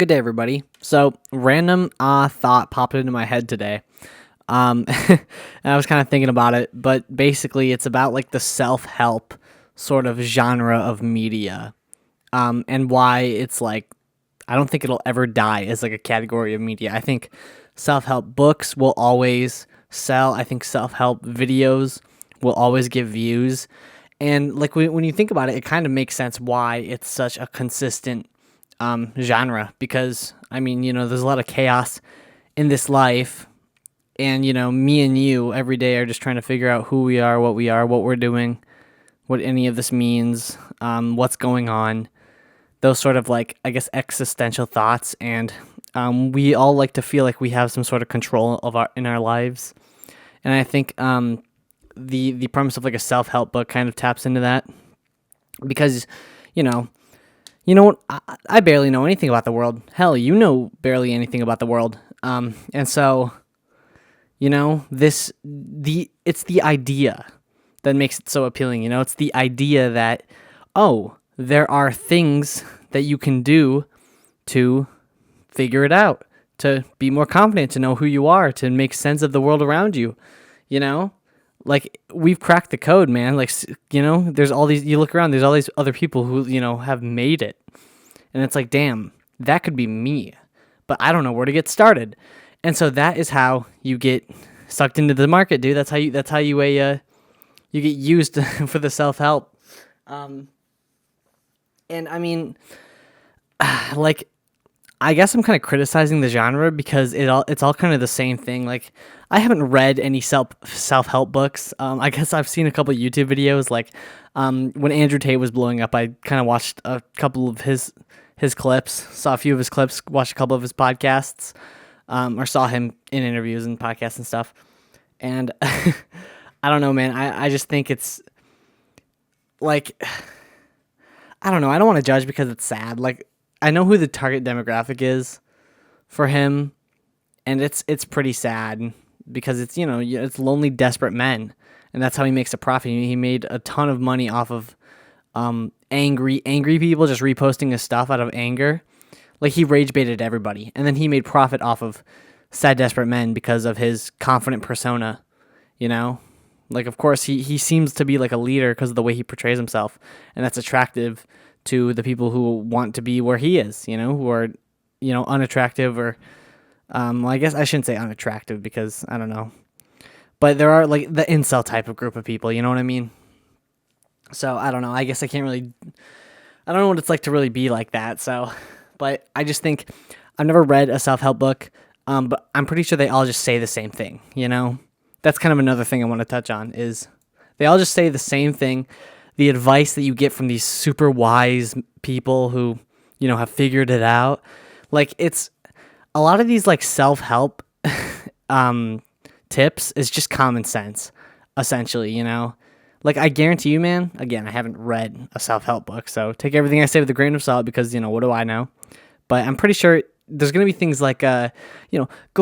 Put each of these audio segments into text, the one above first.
Good day, everybody. So, random thought popped into my head today. And I was kind of thinking about it, but basically, it's about like the self-help sort of genre of media, and why it's like I don't think it'll ever die as like a category of media. I think self-help books will always sell. I think self-help videos will always give views, and like when you think about it, it kind of makes sense why it's such a consistent genre because I mean, there's a lot of chaos in this life, and me and you every day are just trying to figure out who we are, what we're doing, what any of this means, what's going on. Those sort of like I guess existential thoughts, and we all like to feel like we have some sort of control of our lives, and I think the premise of like a self help book kind of taps into that because you know what? I barely know anything about the world. Hell, you know barely anything about the world. And so, it's the idea that makes it so appealing. It's the idea that, oh, there are things that you can do to figure it out, to be more confident, to know who you are, to make sense of the world around you. You know, like we've cracked the code, man. Like, there's all these, you look around, there's all these other people who, have made it. And it's like, damn, that could be me, but I don't know where to get started. And so that is how you get sucked into the market, dude. That's how you you get used for the self-help. And I mean, like, I guess I'm kind of criticizing the genre because it's all kind of the same thing. Like, I haven't read any self-help books. I guess I've seen a couple of YouTube videos. Like, when Andrew Tate was blowing up, I kind of watched a couple of his clips, saw a few of his clips, watched a couple of his podcasts, or saw him in interviews and podcasts and stuff. And I don't know, man. I just think it's like, I don't know. I don't want to judge because it's sad. Like, I know who the target demographic is for him, and it's pretty sad because it's it's lonely, desperate men, and that's how he makes a profit. He made a ton of money off of angry people just reposting his stuff out of anger. Like, he rage baited everybody, and then he made profit off of sad, desperate men because of his confident persona. Like, of course he seems to be like a leader because of the way he portrays himself, and that's attractive to the people who want to be where he is, who are, unattractive or, well, I guess I shouldn't say unattractive because I don't know, but there are like the incel type of group of people, you know what I mean? So I don't know. I guess I don't know what it's like to really be like that. So, but I just think I've never read a self-help book, but I'm pretty sure they all just say the same thing, That's kind of another thing I want to touch on is they all just say the same thing. The advice that you get from these super wise people who, have figured it out. Like, it's a lot of these like self-help tips is just common sense, essentially, Like, I guarantee you, man, again, I haven't read a self-help book, so take everything I say with a grain of salt because, what do I know? But I'm pretty sure there's going to be things like, go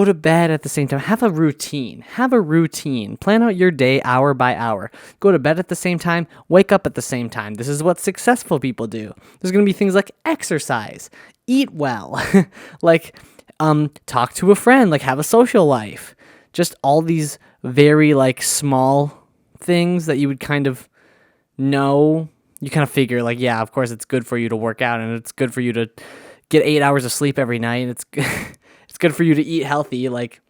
to bed at the same time. Have a routine. Plan out your day hour by hour. Go to bed at the same time. Wake up at the same time. This is what successful people do. There's going to be things like exercise, eat well, like talk to a friend, like have a social life. Just all these very like small things that you would kind of know. You kind of figure like, yeah, of course it's good for you to work out and it's good for you to get 8 hours of sleep every night. And it's good for you to eat healthy, like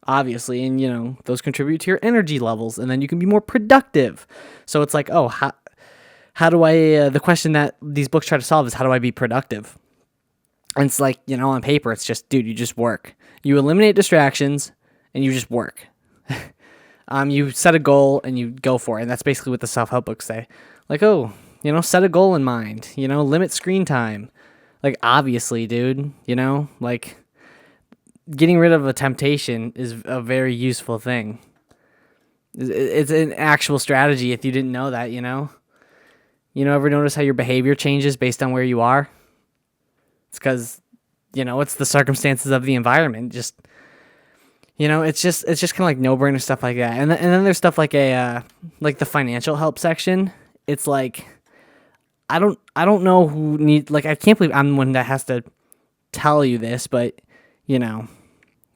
obviously, and those contribute to your energy levels, and then you can be more productive. So it's like, oh, how do I? The question that these books try to solve is how do I be productive? And it's like on paper, it's just, dude, you just work. You eliminate distractions, and you just work. You set a goal and you go for it, and that's basically what the self-help books say. Like, oh, set a goal in mind. Limit screen time. Like, obviously, dude, like, getting rid of a temptation is a very useful thing. It's an actual strategy if you didn't know that, ever notice how your behavior changes based on where you are? It's because, it's the circumstances of the environment. Just, it's just kind of like no-brainer stuff like that. And then there's stuff like like the financial help section. It's like, I don't know who need, like, I can't believe I'm the one that has to tell you this, but you know,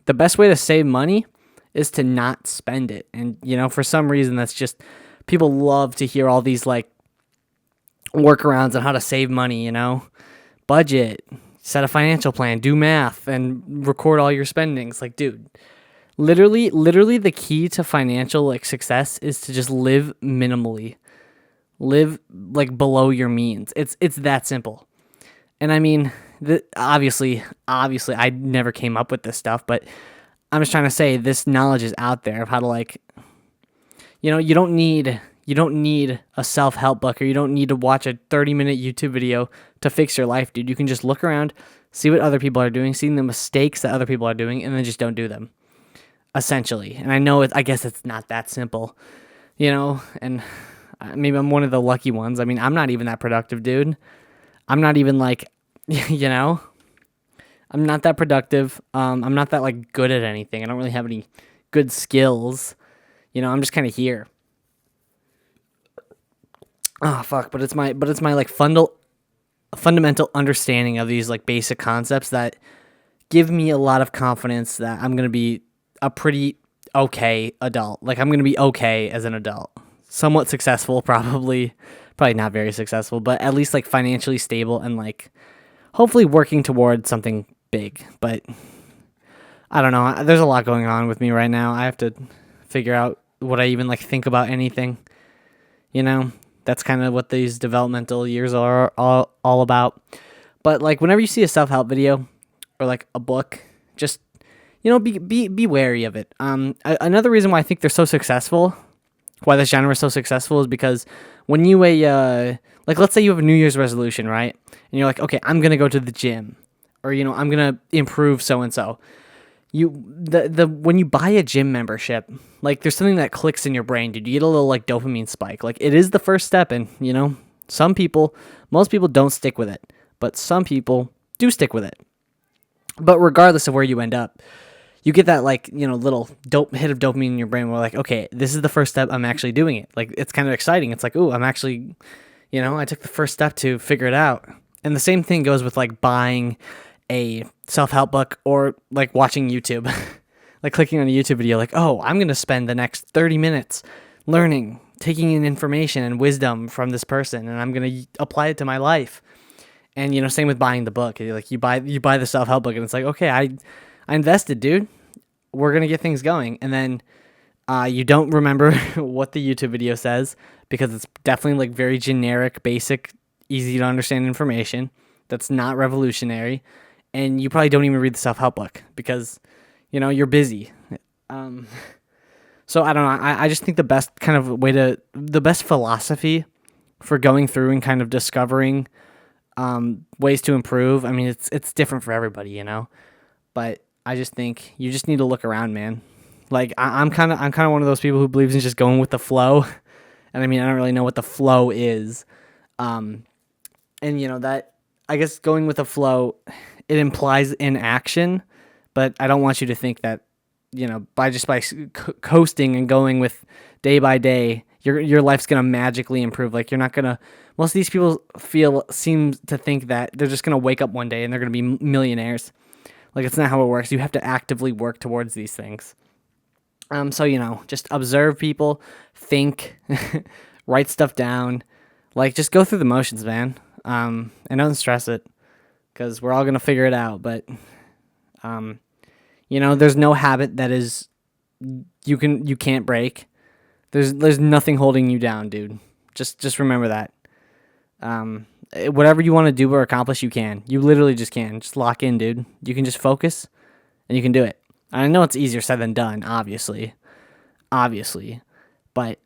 the best way to save money is to not spend it. And you know, for some reason that's just people love to hear all these like workarounds on how to save money, you know? Budget, set a financial plan, do math and record all your spendings. Like, dude, literally the key to financial like success is to just live minimally. Live like below your means. It's that simple. And I mean, obviously I never came up with this stuff, but I'm just trying to say this knowledge is out there of how to like, you know, you don't need a self-help book, or you don't need to watch a 30-minute YouTube video to fix your life, dude. You can just look around, see what other people are doing, see the mistakes that other people are doing, and then just don't do them. Essentially. And I guess it's not that simple, you know, and maybe I'm one of the lucky ones. I mean, I'm not even that productive, dude. I'm not even like, you know, I'm not that productive. I'm not that like good at anything. I don't really have any good skills. You know, I'm just kind of here. Oh fuck, but it's my like fundamental understanding of these like basic concepts that give me a lot of confidence that I'm going to be a pretty okay adult. Like I'm going to be okay as an adult. Somewhat successful, probably not very successful, but at least like financially stable and like hopefully working towards something big. But I don't know. There's a lot going on with me right now. I have to figure out what I even like think about anything. You know, that's kind of what these developmental years are all about. But like whenever you see a self-help video or like a book, just, you know, be wary of it. Another reason why I think they're so successful, why this genre is so successful, is because when you like let's say you have a New Year's resolution, right? And you're like, okay, I'm gonna go to the gym, or you know, I'm gonna improve so and so. When you buy a gym membership, like there's something that clicks in your brain, dude. You get a little like dopamine spike. Like it is the first step, and you know, most people don't stick with it, but some people do stick with it. But regardless of where you end up, you get that like, you know, little hit of dopamine in your brain where like, okay, this is the first step. I'm actually doing it. Like it's kind of exciting. It's like, ooh, I'm actually, you know, I took the first step to figure it out. And the same thing goes with like buying a self-help book or like watching YouTube, like clicking on a YouTube video, like, oh, I'm going to spend the next 30 minutes learning, taking in information and wisdom from this person, and I'm going to apply it to my life. And, you know, same with buying the book. Like you buy the self-help book and it's like, okay, I invested, dude. We're going to get things going. And then you don't remember what the YouTube video says because it's definitely like very generic, basic, easy to understand information that's not revolutionary. And you probably don't even read the self-help book because, you know, you're busy. So I don't know. I just think the best philosophy for going through and kind of discovering ways to improve. I mean, it's different for everybody, you know, but I just think you just need to look around, man. Like I'm kind of one of those people who believes in just going with the flow. And I mean, I don't really know what the flow is. And you know, that I guess going with the flow, it implies inaction, but I don't want you to think that, you know, by coasting and going with day by day, your life's going to magically improve. Like you're not going to, most of these people seem to think that they're just going to wake up one day and they're going to be millionaires. Like it's not how it works. You have to actively work towards these things. So, you know, just observe people, think, write stuff down, like just go through the motions, man. And don't stress it because we're all going to figure it out. But, you know, there's no habit that is, you can't break. There's nothing holding you down, dude. Just remember that. Whatever you want to do or accomplish, you can. You literally just can. Just lock in, dude. You can just focus and you can do it. I know it's easier said than done, obviously, but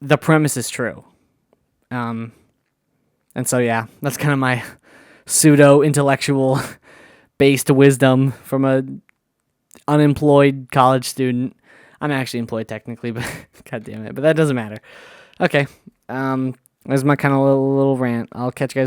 the premise is true. And so, yeah, that's kind of my pseudo-intellectual based wisdom from a unemployed college student. I'm actually employed technically, but god damn it, but that doesn't matter. Okay, there's my kind of little rant. I'll catch you guys later.